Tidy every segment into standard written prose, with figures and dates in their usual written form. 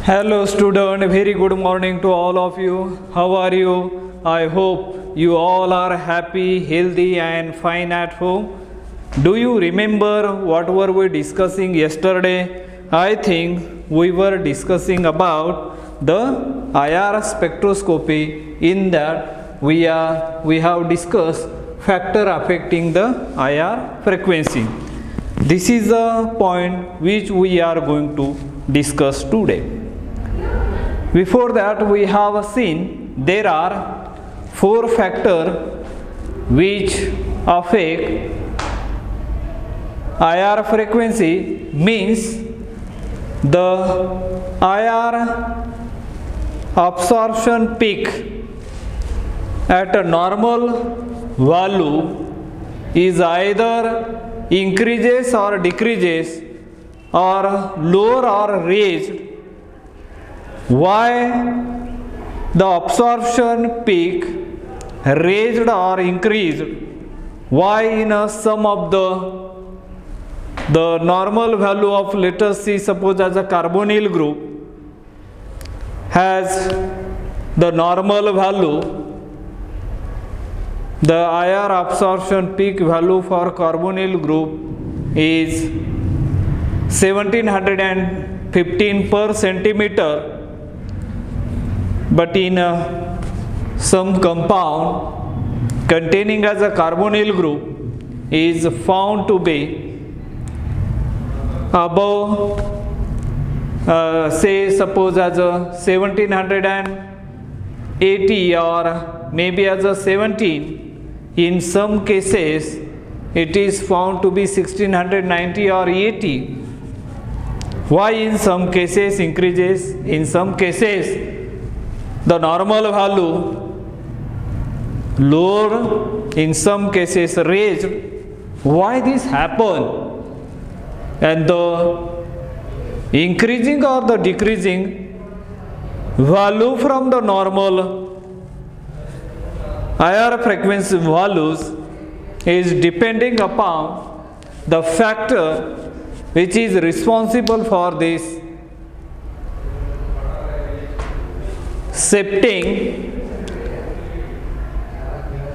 Hello student, very good morning to all of you. How are you? I hope you all are happy, healthy and fine at home. Do you remember what were we discussing yesterday? I think we were discussing about the IR spectroscopy. In that we have discussed factor affecting the IR frequency. This is a point which we are going to discuss today. Before that, we have seen there are 4 factors which affect IR frequency, means the IR absorption peak at a normal value is either increases or decreases or lower or raised. Why the absorption peak raised or increased? Why in a sum of the normal value of, let us see, suppose as a carbonyl group has the normal value, the IR absorption peak value for carbonyl group is 1715 per centimeter. But in some compound containing as a carbonyl group is found to be above, say suppose as a 1780 or maybe as a 17. In some cases it is found to be 1690 or 80. Why in some cases increases, in some cases the normal value lower, in some cases raised? Why this happen? And the increasing or the decreasing value from the normal IR frequency values is depending upon the factor which is responsible for this shifting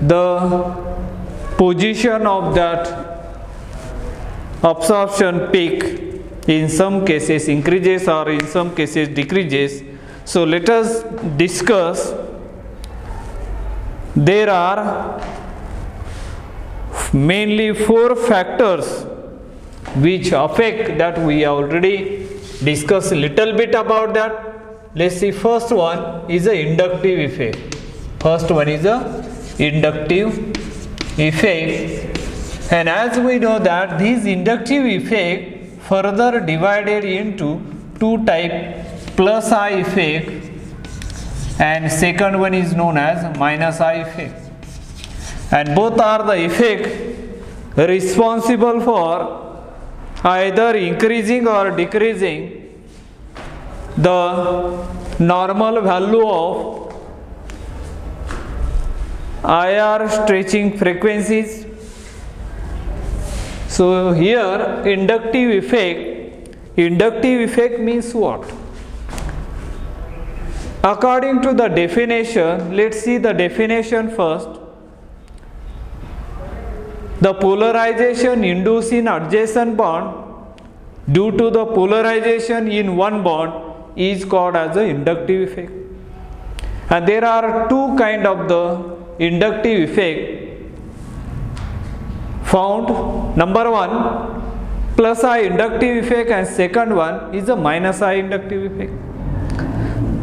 the position of that absorption peak. In some cases increases or in some cases decreases. So let us discuss. There are mainly 4 factors which affect that. We already discussed a little bit about that. Let's see, first one is the inductive effect. First one is the inductive effect. And as we know that this inductive effect further divided into 2 types, plus I effect and second one is known as minus I effect. And both are the effect responsible for either increasing or decreasing the normal value of IR stretching frequencies. So here inductive effect means what? According to the definition, let's see the definition first. The polarization induced in adjacent bond due to the polarization in one bond is called as the inductive effect. And there are 2 kinds of the inductive effect found. Number 1, plus I inductive effect, and second one is the minus I inductive effect.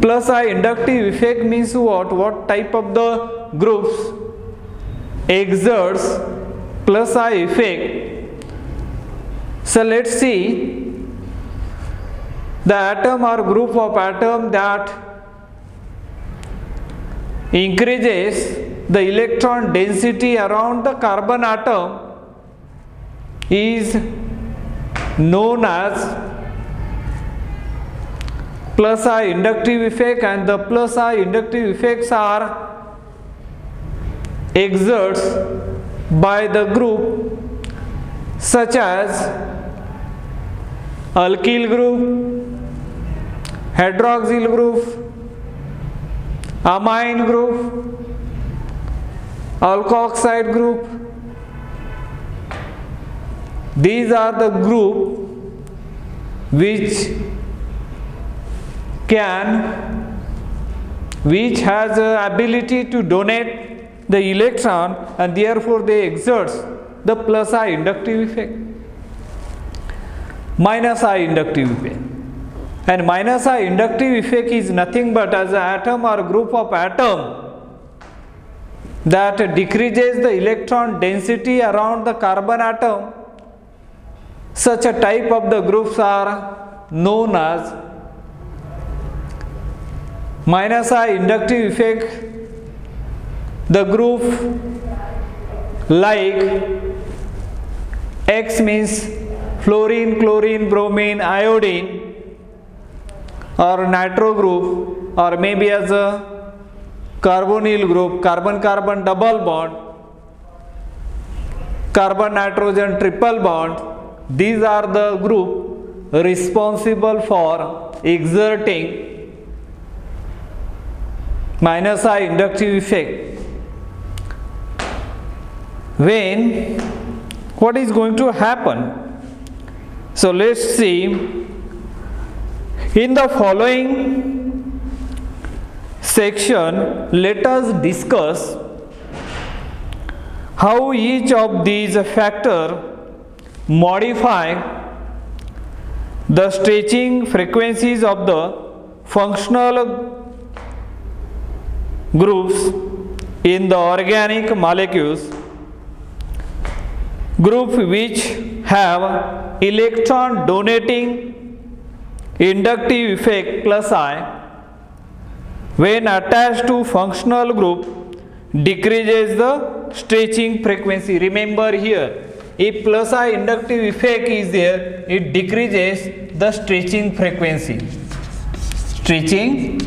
Plus I inductive effect means what? What type of the groups exerts plus I effect? So let's see. The atom or group of atom that increases the electron density around the carbon atom is known as plus I inductive effect, and the plus I inductive effects are exerts by the group such as alkyl group hydroxyl group, amine group, alkoxide group. These are the group which has ability to donate the electron, and therefore they exert the plus I inductive effect. Minus I inductive effect. And minus I inductive effect is nothing but as an atom or group of atom that decreases the electron density around the carbon atom. Such a type of the groups are known as minus I inductive effect. The group like X means fluorine, chlorine, bromine, iodine, or nitro group, or maybe as a carbonyl group, carbon-carbon double bond, carbon-nitrogen triple bond. These are the group responsible for exerting minus I inductive effect. When what is going to happen? So let's see. In the following section, let us discuss how each of these factors modify the stretching frequencies of the functional groups in the organic molecules. Group which have electron donating inductive effect plus I, when attached to functional group, decreases the stretching frequency. Remember here, if plus I inductive effect is there, it decreases the stretching frequency. Stretching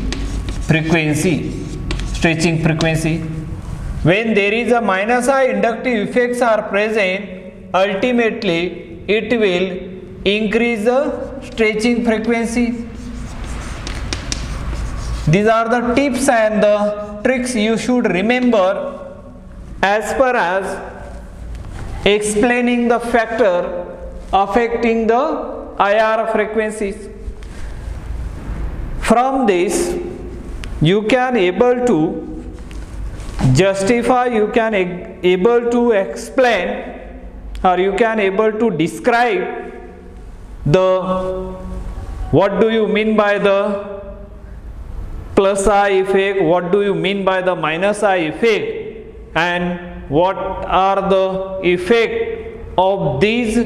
frequency. When there is a minus I inductive effects are present, ultimately it will increase the stretching frequency. These are the tips and the tricks you should remember as far as explaining the factor affecting the IR frequencies. From this you can able to justify, you can able to explain, or you can able to describe the what do you mean by the plus I effect, what do you mean by the minus I effect, and what are the effect of these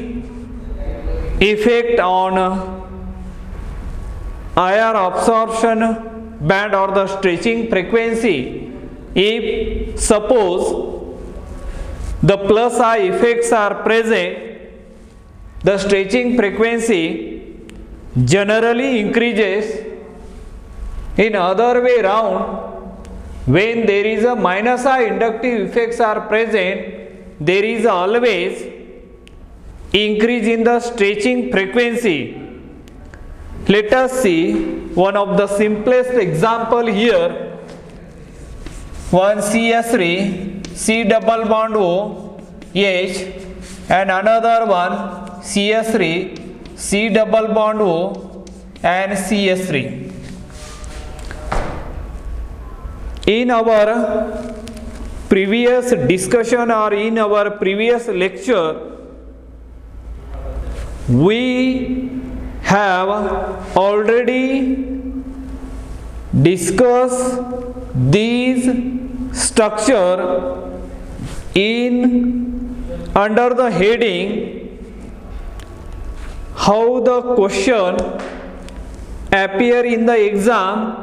effect on IR absorption band or the stretching frequency. If suppose the plus I effects are present, the stretching frequency generally increases. In other way round, when there is a minus I inductive effects are present, there is always increase in the stretching frequency. Let us see one of the simplest example here. One CH3, C double bond O, H, and another one CH3, C double bond O, and CH3. In our previous discussion or in our previous lecture, we have already discussed these structure in under the heading how the question appear in the exam.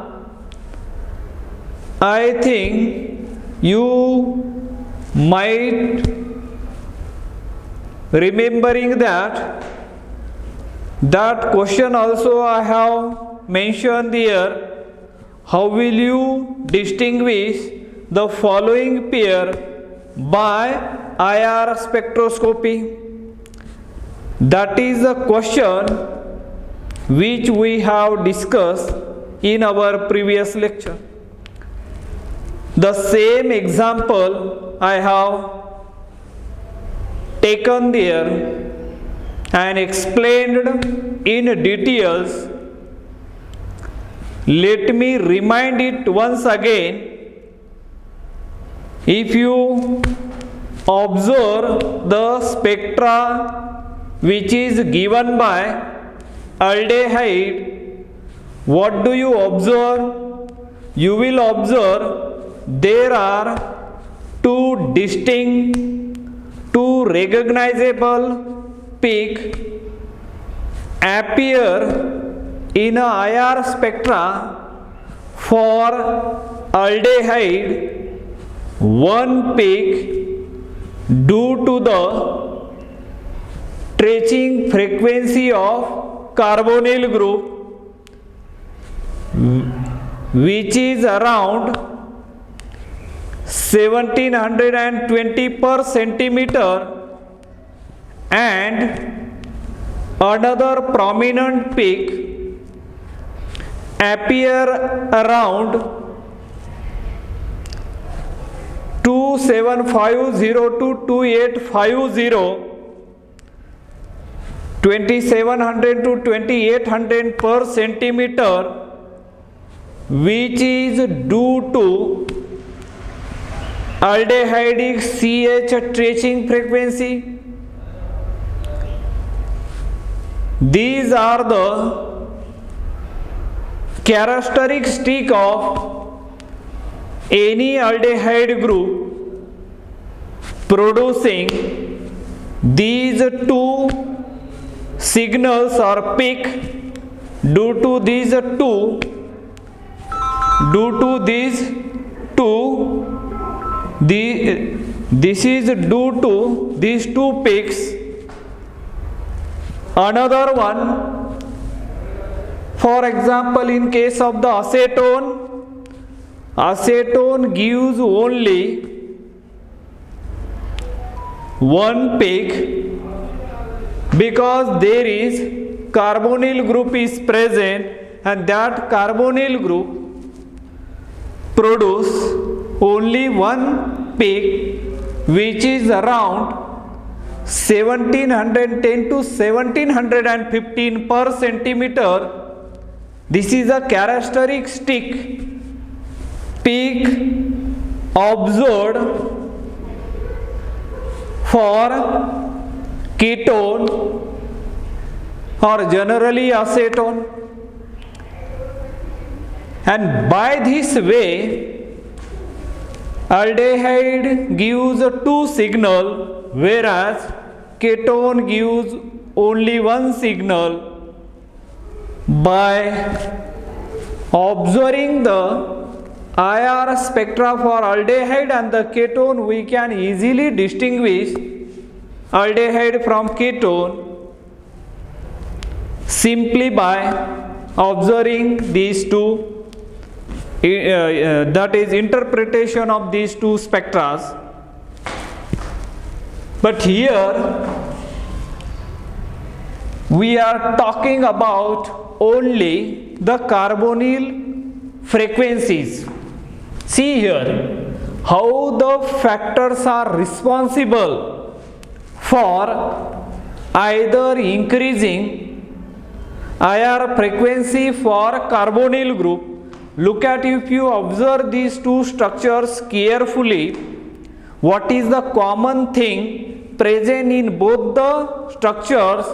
I think you might remembering that question also I have mentioned there. How will you distinguish the following pair by IR spectroscopy? That is the question which we have discussed in our previous lecture. The same example I have taken there and explained in details. Let me remind it once again. If you observe the spectra which is given by aldehyde, what do you observe? You will observe there are two distinct, two recognizable peaks appear in a IR spectra for aldehyde. One peak due to the stretching frequency of carbonyl group, which is around 1720 per centimeter, and another prominent peak appear around 2750 to 2850, 2700 to 2800 per centimeter, which is due to aldehydic CH stretching frequency. These are the characteristics of any aldehyde group producing these two signals or peak due to these two this is due to these two peaks. Another one, for example, in case of the acetone gives only one peak because there is carbonyl group is present, and that carbonyl group produce only one peak, which is around 1710 to 1715 per centimeter. This is a characteristic peak observed for ketone or generally acetone, and by this way aldehyde gives two signal, whereas ketone gives only one signal. By observing the IR spectra for aldehyde and the ketone, we can easily distinguish aldehyde from ketone simply by observing these two, that is interpretation of these two spectra. But here we are talking about only the carbonyl frequencies. See here how the factors are responsible for either increasing IR frequency for carbonyl group. Look at, if you observe these two structures carefully, what is the common thing present in both the structures?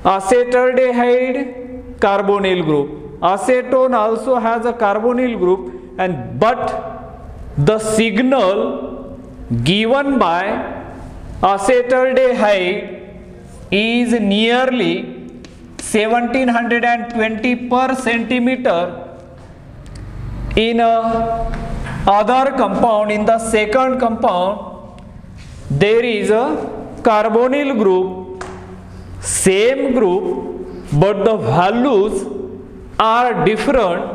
Acetaldehyde carbonyl group. Acetone also has a carbonyl group, and but the signal given by acetaldehyde is nearly 1720 per centimeter. In other compound, in the second compound, there is a carbonyl group, same group, but the values are different.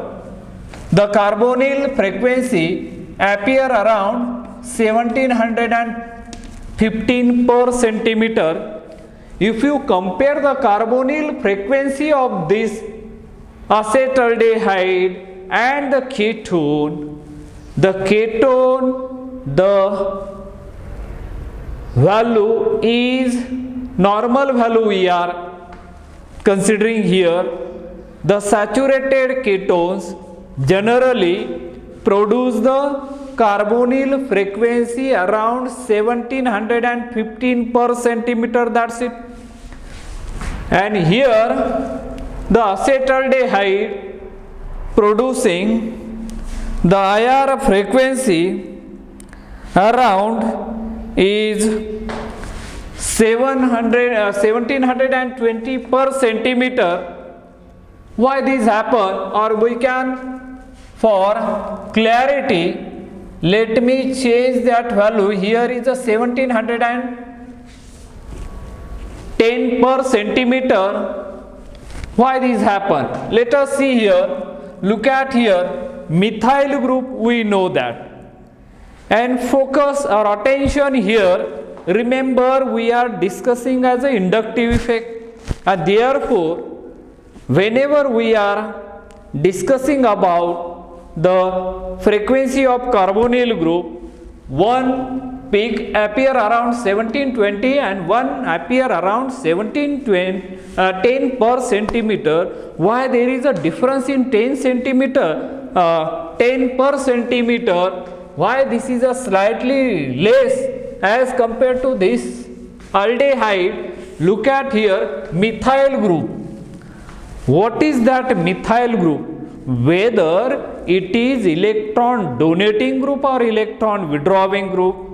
The carbonyl frequency appear around 1715 per centimeter. If you compare the carbonyl frequency of this acetaldehyde and the ketone, the value is normal value we are considering here. The saturated ketones generally produce the carbonyl frequency around 1715 per centimeter, that's it. And here the acetaldehyde producing the IR frequency around is 1720 per centimeter. Why this happen? Or we can, for clarity, let me change that value. Here is a 1710 per centimeter. Why this happen? Let us see here. Look at here, methyl group, we know that. And focus our attention here. Remember, we are discussing as an inductive effect, and therefore whenever we are discussing about the frequency of carbonyl group, one peak appear around 1720 and one appear around 1710 per centimeter. Why there is a difference in 10 centimeter, 10 per centimeter? Why this is a slightly less as compared to this aldehyde? Look at here, methyl group. What is that methyl group? Whether it is electron donating group or electron withdrawing group.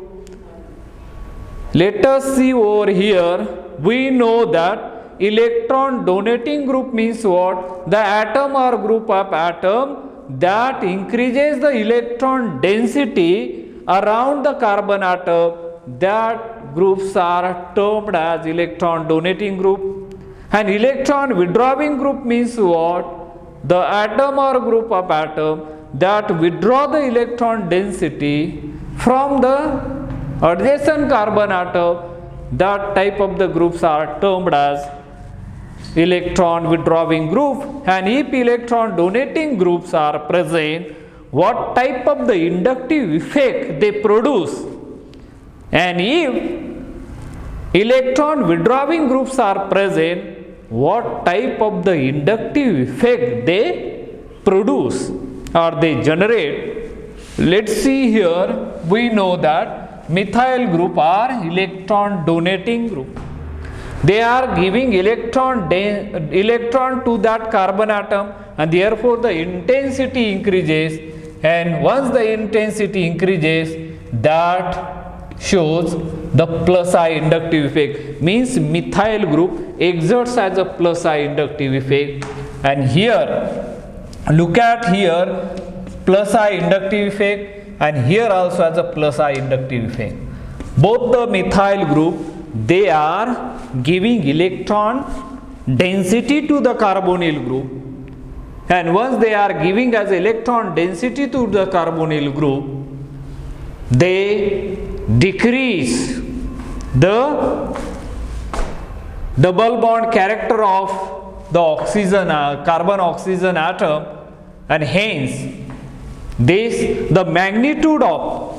Let us see over here. We know that electron donating group means what? The atom or group of atom that increases the electron density around the carbon atom, that groups are termed as electron donating group. And electron withdrawing group means what? The atom or group of atom that withdraw the electron density from the adjacent carbon atom, that type of the groups are termed as electron withdrawing group. And if electron donating groups are present, what type of the inductive effect they produce? And if electron withdrawing groups are present, what type of the inductive effect they produce or they generate? Let's see here. We know that methyl group are electron donating group. They are giving electron to that carbon atom, and therefore the intensity increases. And once the intensity increases, that shows the plus I inductive effect. Means methyl group exerts as a plus I inductive effect. And here, look at here, plus I inductive effect, and here also as a plus I inductive effect. Both the methyl group, they are giving electron density to the carbonyl group. And once they are giving as electron density to the carbonyl group, they decrease the double bond character of the oxygen, carbon oxygen atom, and hence the magnitude of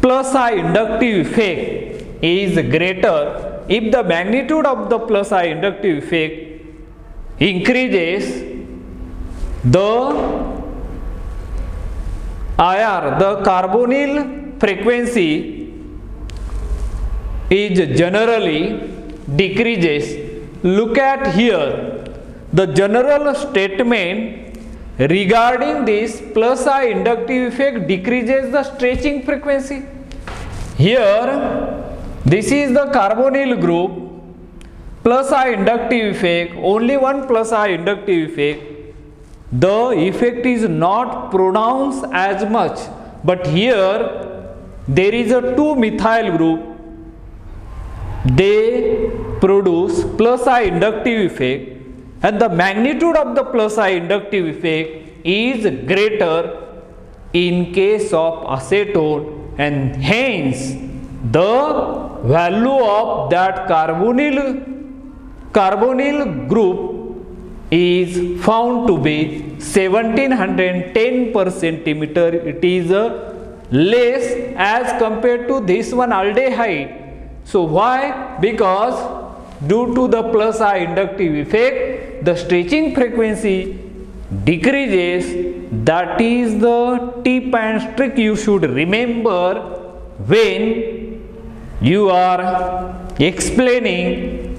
plus I inductive effect is greater. If the magnitude of the plus I inductive effect increases, the IR, the carbonyl frequency is generally decreases. Look at here, the general statement regarding this plus I inductive effect decreases the stretching frequency. Here, this is the carbonyl group, plus I inductive effect, only one plus I inductive effect. The effect is not pronounced as much, but here there is a two methyl group, they produce plus I inductive effect, and the magnitude of the plus I inductive effect is greater in case of acetone, and hence the value of that carbonyl group is found to be 1710 per centimeter. It is less as compared to this one aldehyde. So why? Because due to the plus I inductive effect, the stretching frequency decreases. That is the tip and trick you should remember when you are explaining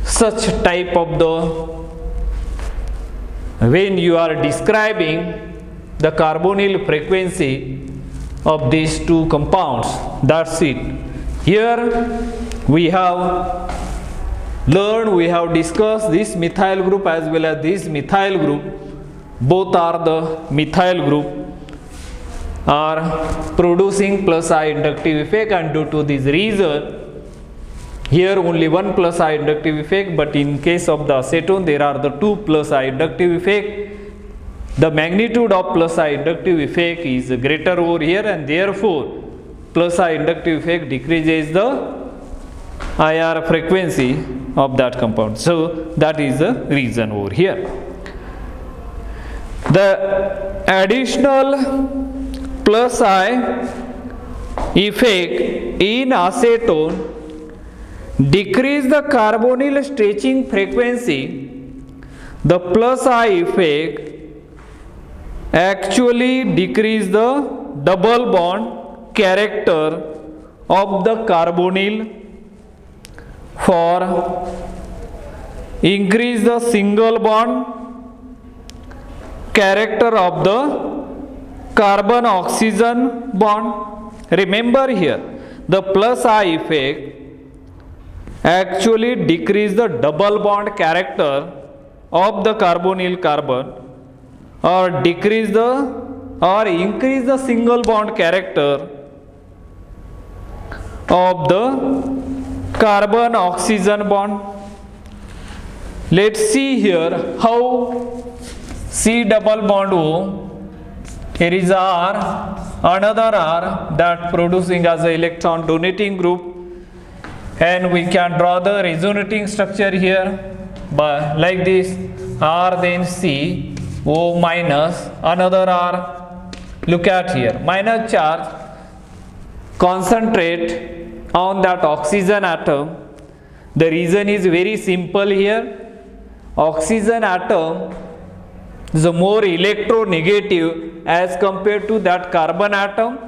such type of when you are describing the carbonyl frequency of these two compounds. That's it. Here we have learned, we have discussed this methyl group as well as this methyl group. Both are the methyl group are producing plus I inductive effect, and due to this reason here only one plus I inductive effect, but in case of the acetone there are the two plus I inductive effect. The magnitude of plus I inductive effect is greater over here, and therefore plus I inductive effect decreases the IR frequency of that compound. So that is the reason over here. The additional plus I effect in acetone decrease the carbonyl stretching frequency. The plus I effect actually decrease the double bond character of the carbonyl for increase the single bond character of the carbon oxygen bond. Remember here, the plus I effect actually decrease the double bond character of the carbonyl carbon, or decrease the or increase the single bond character of the carbon oxygen bond. Let's see here how C double bond O, here is R, another R that producing as an electron donating group, and we can draw the resonating structure here by like this, R then C, O minus, another R. Look at here, minus charge concentrate on that oxygen atom. The reason is very simple here. Oxygen atom is more electronegative as compared to that carbon atom,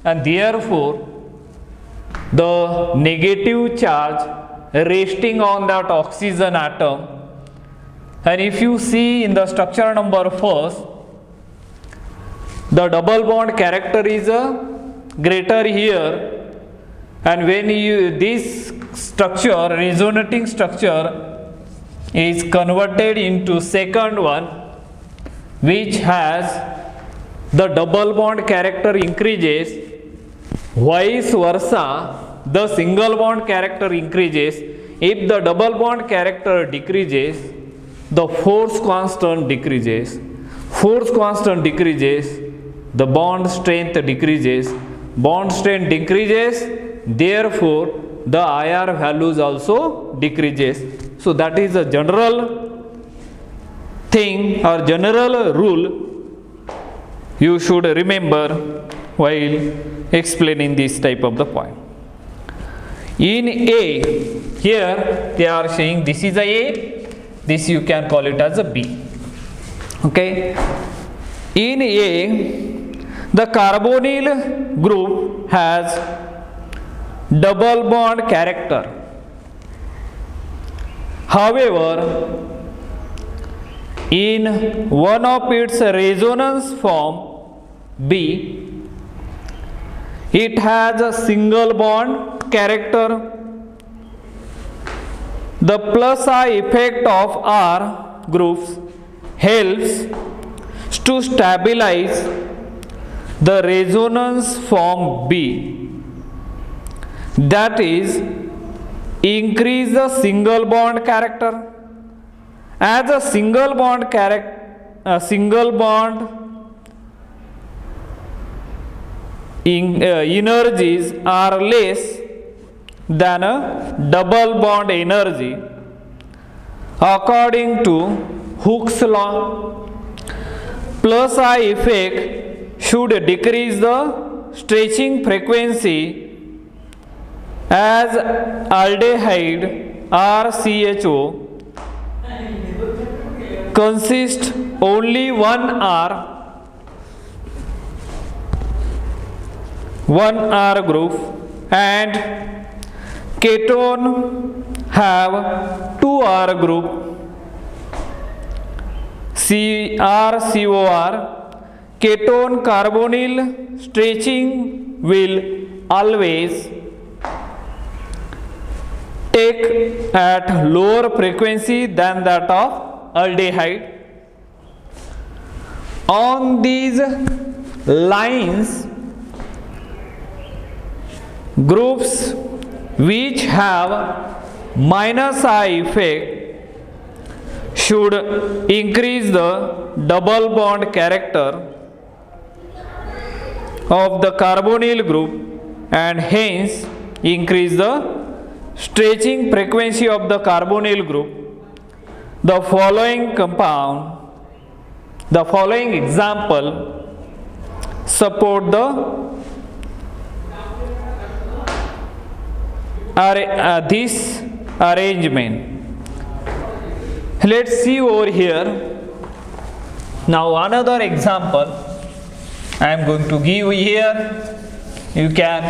and therefore the negative charge resting on that oxygen atom. And if you see in the structure number first, the double bond character is greater here, and when you this structure, resonating structure, is converted into second one, which has the double bond character increases, vice versa the single bond character increases. If the double bond character decreases, the force constant decreases. Force constant decreases, the bond strength decreases. Bond strength decreases, therefore the IR values also decreases. So that is a general thing or general rule you should remember while explaining this type of the point. In A, here they are saying this is a this you can call it as a B. Okay. In A, the carbonyl group has double bond character. However, in one of its resonance form B, it has a single bond character. The plus I effect of R groups helps to stabilize the resonance form B, that is, increase the single bond character. As a single bond energies are less than a double bond energy, According to Hooke's law, plus I effect should decrease the stretching frequency as aldehyde or CHO consists only one R group and ketone have 2 R group CrCOR. Ketone carbonyl stretching will always take at lower frequency than that of aldehyde. On these lines, groups which have minus I effect should increase the double bond character of the carbonyl group and hence increase the stretching frequency of the carbonyl group. The following example support this arrangement. Let's see over here. Now another example I am going to give here. You can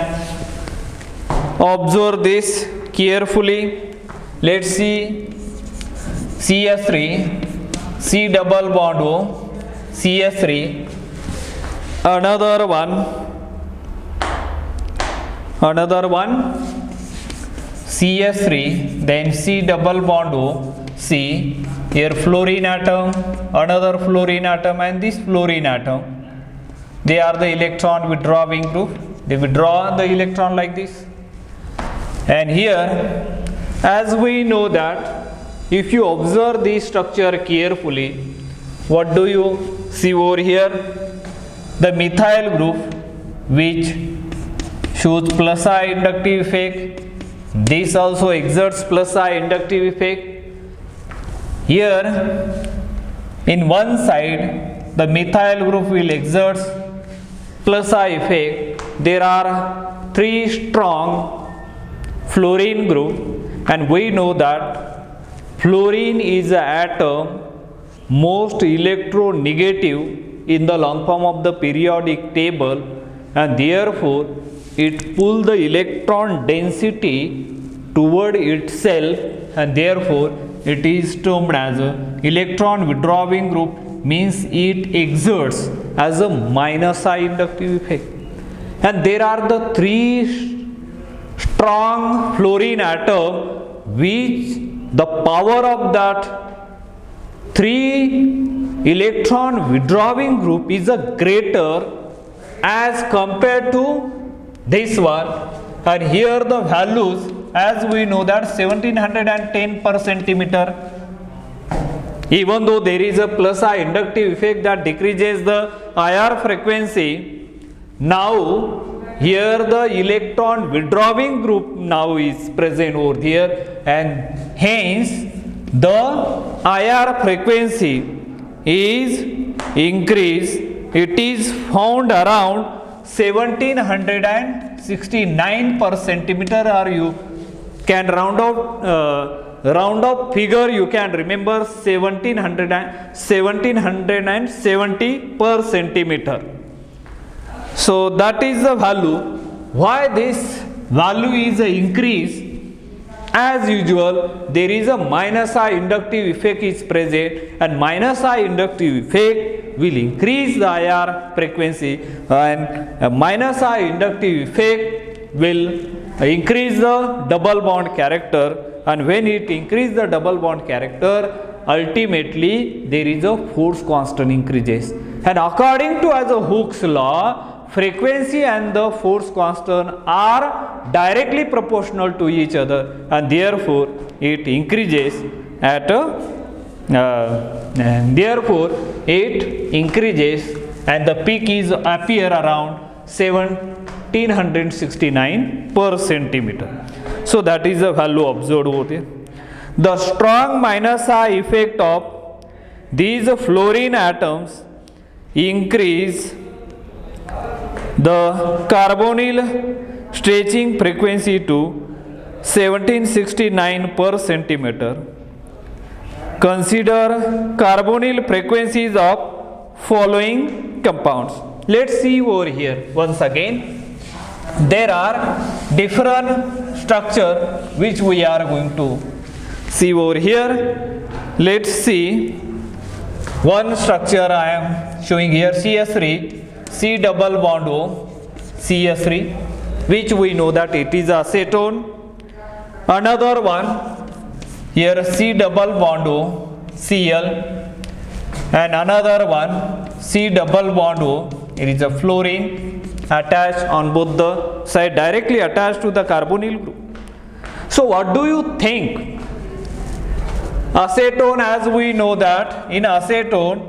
observe this carefully. Let's see CH3, C double bond O, CH3, another one CH3, then C double bond O, C, here fluorine atom, another fluorine atom and this fluorine atom. They are the electron withdrawing group. They withdraw the electron like this. And here, as we know that if you observe this structure carefully, what do you see over here? The methyl group which shows plus I inductive effect. This also exerts plus I inductive effect. Here, in one side, the methyl group will exert plus I effect. There are 3 strong fluorine group, and we know that fluorine is the atom most electronegative in the long form of the periodic table, and therefore it pulls the electron density toward itself, and therefore it is termed as a electron withdrawing group, means it exerts as a minus I inductive effect. And there are the 3 strong fluorine atom which the power of that 3 electron withdrawing group is a greater as compared to this one. And here the values, as we know that 1710 per centimeter. Even though there is a plus I inductive effect that decreases the IR frequency, now here the electron withdrawing group now is present over here, and hence the IR frequency is increased. It is found around 1769 per centimeter, or you can round up figure, you can remember 1770 per centimeter. So that is the value. Why this value is increased? As usual, there is a minus I inductive effect is present, and minus I inductive effect will increase the IR frequency, and a minus I inductive effect will increase the double bond character, and when it increases the double bond character, ultimately there is a force constant increases. And according to as a Hooke's law, frequency and the force constant are directly proportional to each other, and therefore it increases at and the peak is appear around 1769 per centimeter. So that is the value observed over there. the strong minus I effect of these fluorine atoms increase the carbonyl stretching frequency to 1769 per centimeter. Consider carbonyl frequencies of following compounds. Let's see over here once again. There are different structure which we are going to see over here. Let's see one structure I am showing here, CH3, C double bond O, CH3, which we know that it is acetone. Another one here, C double bond O, Cl, and another one C double bond O, it is a fluorine attached on both the side, directly attached to the carbonyl group. So what do you think? Acetone, as we know that in acetone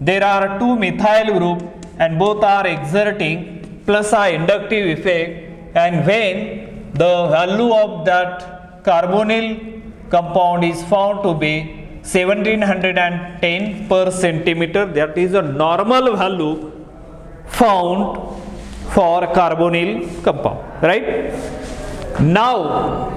there are two methyl group and both are exerting plus a inductive effect, and when the value of that carbonyl compound is found to be 1710 per centimeter, that is a normal value found for carbonyl compound, right? Now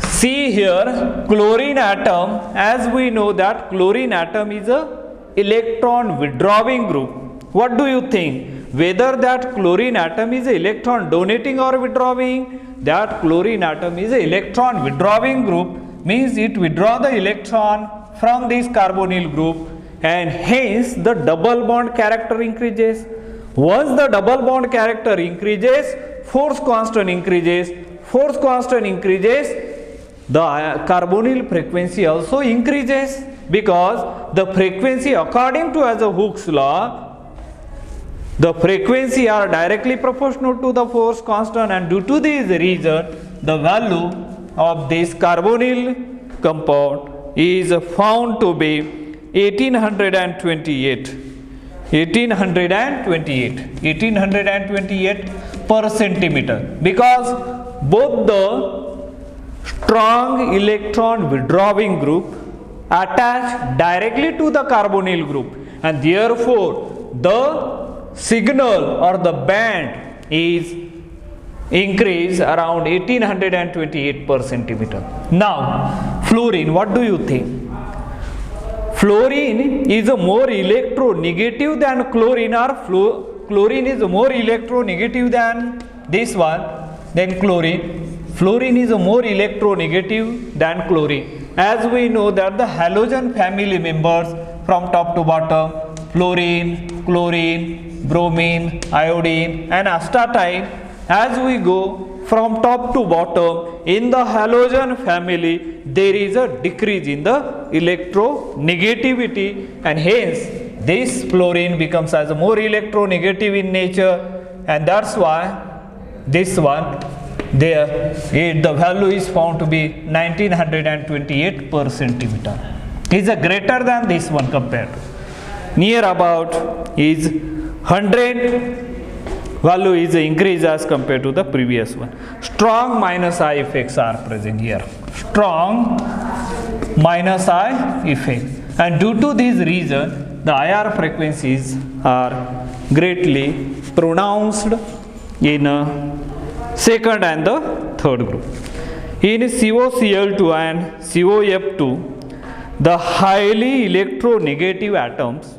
see here chlorine atom, as we know that chlorine atom is a electron withdrawing group. What do you think? Whether that chlorine atom is a electron donating or withdrawing? That chlorine atom is a electron withdrawing group, means it withdraw the electron from this carbonyl group, and hence the double bond character increases. Once the double bond character increases, force constant increases. Force constant increases, the carbonyl frequency also increases, because the frequency according to as a Hooke's law, the frequency are directly proportional to the force constant, and due to this reason the value of this carbonyl compound is found to be 1828 per centimeter, because both the strong electron withdrawing group attach directly to the carbonyl group, and therefore the signal or the band is increased around 1828 per centimeter. Now fluorine, what do you think? Fluorine is more electronegative than chlorine, or chlorine is more electronegative than this one, then chlorine. Fluorine is more electronegative than chlorine. As we know that the halogen family members from top to bottom, fluorine, chlorine, bromine, iodine and astatine, as we go from top to bottom in the halogen family, there is a decrease in the electronegativity, and hence this fluorine becomes as more electronegative in nature, and that's why this one there the value is found to be 1928 per centimeter. Is a greater than this one compared. Near about is 100 value is increased as compared to the previous one. Strong minus I effects are present here. Strong minus I effect, and due to this reason the IR frequencies are greatly pronounced in second and the third group. In COCl2 and COF2, the highly electronegative atoms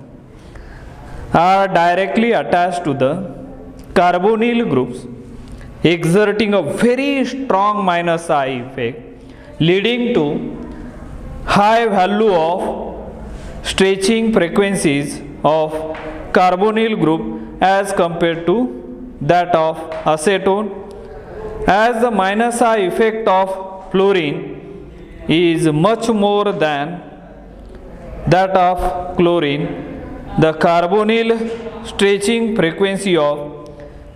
are directly attached to the carbonyl groups, exerting a very strong minus I effect, leading to high value of stretching frequencies of carbonyl group as compared to that of acetone. As the minus I effect of fluorine is much more than that of chlorine, the carbonyl stretching frequency of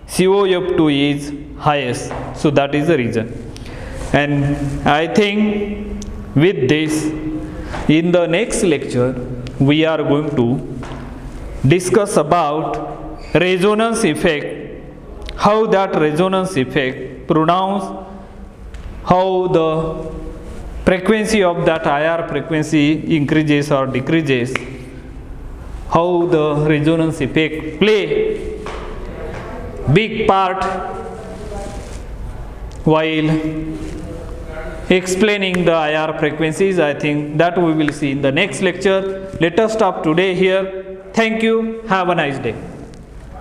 COF2 is highest. So that is the reason. And I think with this, in the next lecture we are going to discuss about resonance effect, how that resonance effect pronounce, how the frequency of that IR frequency increases or decreases, how the resonance effect play big part while explaining the IR frequencies. I think that we will see in the next lecture. Let us stop today here. Thank you. Have a nice day.